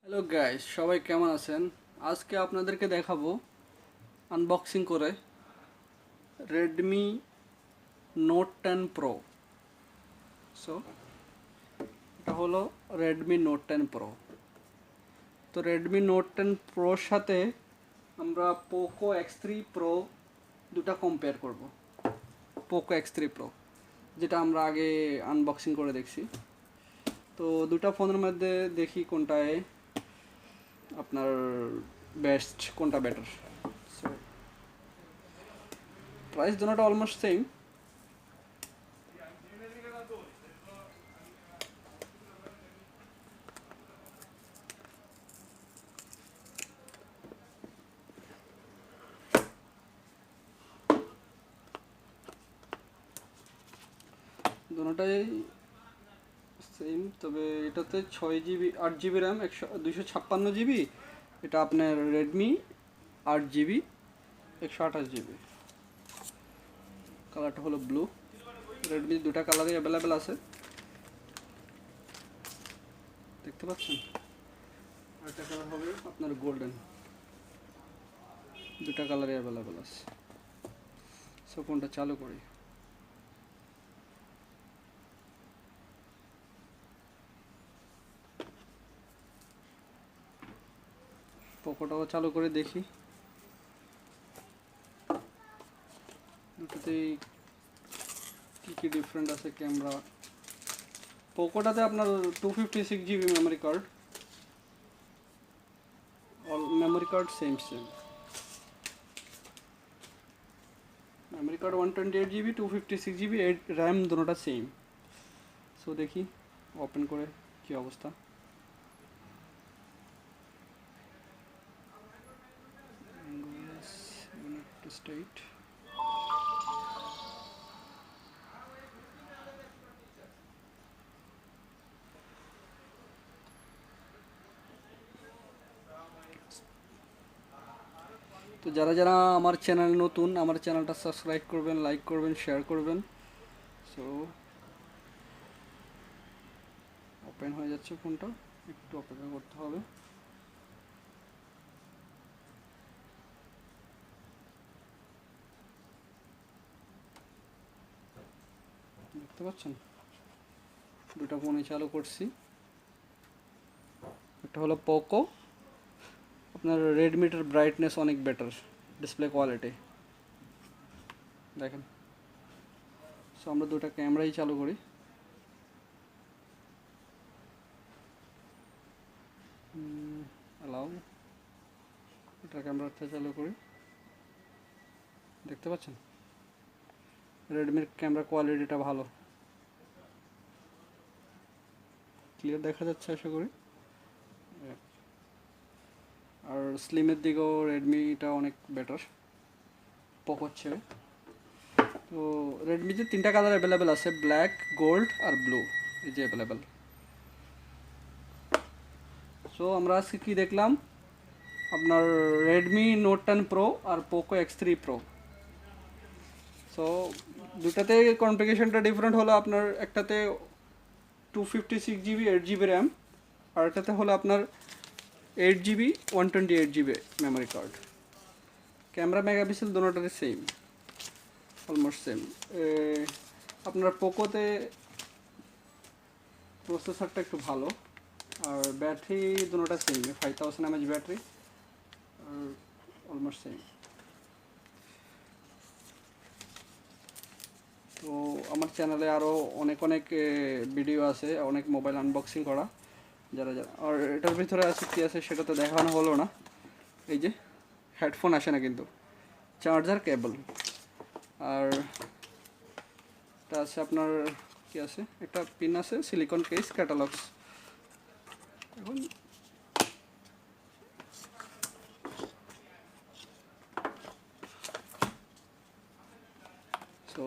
Hello guys, সবাই কেমন আছেন? আজকে আপনাদেরকে দেখাবো আনবক্সিং করে Redmi Note 10 Pro। সো এটা হলো Redmi Note 10 Pro। তো Redmi Note 10 Proর সাথে আমরা Poco X3 Pro দুটা কম্পেয়ার করব। Poco X3 Pro যেটা আমরা আগে আনবক্সিং করে দেখছি। তো দুটা ফোনের মধ্যে দেখি কোনটায় আপনার বেস্ট, কোনটা বেটার। সো প্রাইস দুটোটা অলমোস্ট সেম। দুটোটাই সেম, তবে এটাতে 6 GB 8 GB র্যাম, 256 GB। এটা আপনার রেডমি 8 GB 128 GB। কালারটা হলো ব্লু। রেডমি দুটা কালারই অ্যাভেলেবেল আছে, দেখতে পাচ্ছেন। আরেকটা কালার হবে আপনার গোল্ডেন। দুটা কালারই অ্যাভেলেবেল আছে। সো কোনটা চালু করি? পোকোটাও চালু করে দেখি দুটোতেই কী কী ডিফারেন্ট আছে। ক্যামেরা পোকোটাতে আপনার 256 GB memory card, all memory card same. Memory card 128 GB, 256 GB, 8 RAM, দুটোটা সেম। সো দেখি ওপেন করে কি অবস্থা। স্টেট তো যারা যারা আমার চ্যানেল নতুন, আমার চ্যানেলটা সাবস্ক্রাইব করবেন, লাইক করবেন, শেয়ার করবেন। সো ওপেন হয়ে যাচ্ছে ফোনটা, একটু অপেক্ষা করতে হবে। দেখতে পাচ্ছেন দুটা ফোনই চালু করছি। একটা হলো পোকো, আপনার রেডমিটার ব্রাইটনেস অনেক বেটার, ডিসপ্লে কোয়ালিটি দেখেন। সো আমরা দুটা ক্যামেরাই চালু করি। অ্যালাউ, এটা ক্যামেরাটা চালু করি। দেখতে পাচ্ছেন রেডমির ক্যামেরা কোয়ালিটিটা ভালো, ক্লিয়ার দেখা যাচ্ছে আশা করি। আর স্লিমের দিকেও রেডমিটা অনেক বেটার পোকোর চেয়ে। তো রেডমিতে তিনটা কালার অ্যাভেলেবেল আছে, ব্ল্যাক, গোল্ড আর ব্লু, এই যে অ্যাভেলেবেল। সো আমরা আজকে কী দেখলাম, আপনার রেডমি নোট 10 প্রো আর পোকো X3 প্রো। সো দুটাতে কনফিগারেশনটা ডিফারেন্ট হলো, আপনার একটাতে 256 GB 8 GB র্যাম, আর একটাতে হলো আপনার 8 GB 128 GB memory card. Camera megapixel দুটোটাতে সেম, অলমোস্ট সেম। আপনার পোকোতে প্রসেসরটা একটু ভালো, আর ব্যাটারি দুটোটা সেম, 5000 mAh ব্যাটারি, আর অলমোস্ট সেম। তো আমার চ্যানেলে আরও অনেক অনেক ভিডিও আছে, অনেক মোবাইল আনবক্সিং করা। যারা যারা, আর এটার ভিতরে আছে কী আছে সেটা তো দেখানো হলো না। এই যে হেডফোন আসে না কিন্তু, চার্জার, কেবল, আর এটা আছে আপনার কি আছে, একটা পিন আছে, সিলিকন কেস, ক্যাটালগস। এখন সো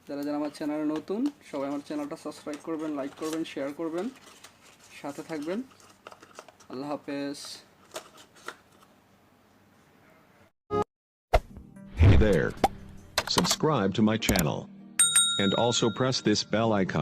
যারা যারা আমার চ্যানেলে নতুন, সবাই আমার চ্যানেলটা সাবস্ক্রাইব করবেন, লাইক করবেন, শেয়ার করবেন, সাথে থাকবেন। আল্লাহ হাফেজ। Hey there. Subscribe to my channel. And also press this bell icon.